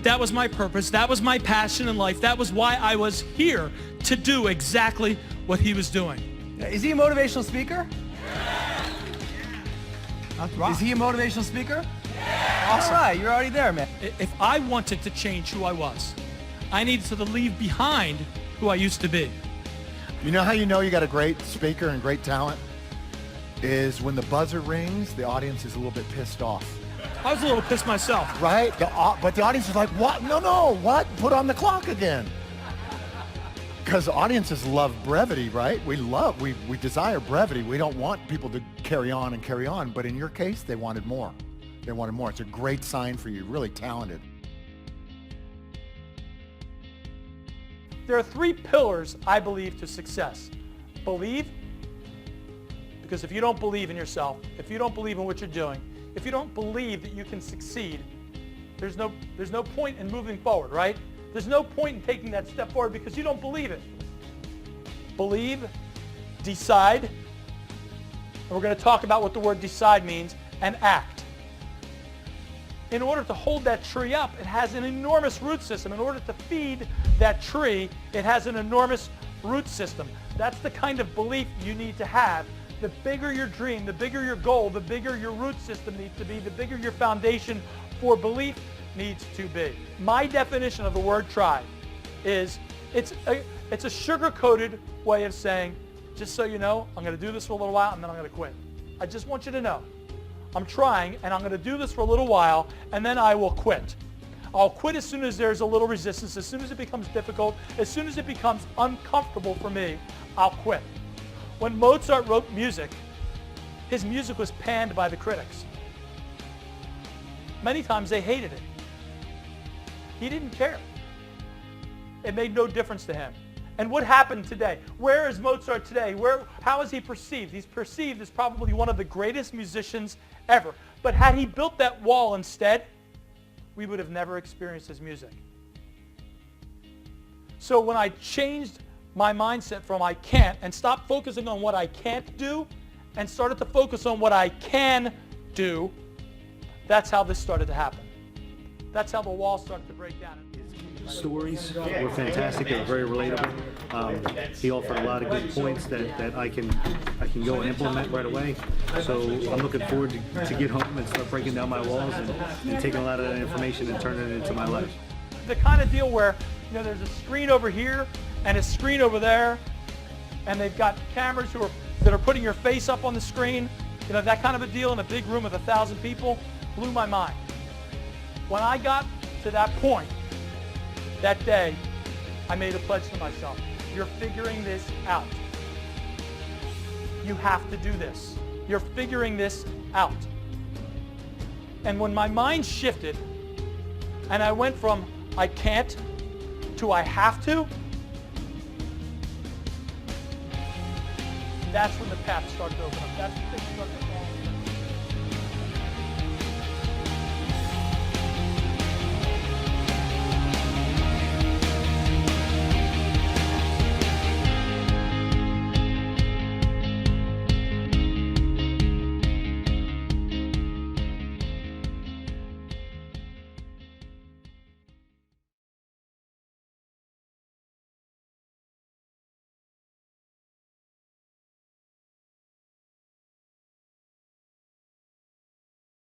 That was my purpose. That was my passion in life. That was why I was here, to do exactly what he was doing. Is he a motivational speaker? Is he a motivational speaker? Awesome. All right, you're already there, man. If I wanted to change who I was, I needed to leave behind who I used to be. You know how you know you got a great speaker and great talent? Is when the buzzer rings, the audience is a little bit pissed off. I was a little pissed myself. Right? But the audience is like, what? No, what? Put on the clock again. Because audiences love brevity, right? We desire brevity. We don't want people to carry on, but in your case, they wanted more. They wanted more. It's a great sign for you, really talented. There are 3 pillars, I believe, to success. Believe, because if you don't believe in yourself, if you don't believe in what you're doing, if you don't believe that you can succeed, there's no point in moving forward, right? There's no point in taking that step forward because you don't believe it. Believe, decide, and we're going to talk about what the word decide means, and act. In order to hold that tree up, it has an enormous root system. In order to feed that tree, it has an enormous root system. That's the kind of belief you need to have. The bigger your dream, the bigger your goal, the bigger your root system needs to be, the bigger your foundation for belief needs to be. My definition of the word try is it's a sugar-coated way of saying, just so you know, I'm going to do this for a little while and then I'm going to quit. I just want you to know. I'm trying and I'm going to do this for a little while and then I will quit. I'll quit as soon as there's a little resistance, as soon as it becomes difficult, as soon as it becomes uncomfortable for me, I'll quit. When Mozart wrote music, his music was panned by the critics. Many times they hated it. He didn't care. It made no difference to him. And what happened today? Where is Mozart today? How is he perceived? He's perceived as probably one of the greatest musicians ever. But had he built that wall instead, we would have never experienced his music. So when I changed my mindset from I can't and stopped focusing on what I can't do and started to focus on what I can do, that's how this started to happen. That's how the wall started to break down. Stories were fantastic. They were very relatable. He offered a lot of good points that I can go and implement right away. So I'm looking forward to get home and start breaking down my walls and taking a lot of that information and turning it into my life. The kind of deal where there's a screen over here and a screen over there, and they've got cameras that are putting your face up on the screen. That kind of a deal in a big room with 1,000 people blew my mind. When I got to that point, that day, I made a pledge to myself. You're figuring this out. You have to do this. You're figuring this out. And when my mind shifted, and I went from I can't to I have to, that's when the path started to open up. That's when things started to fall.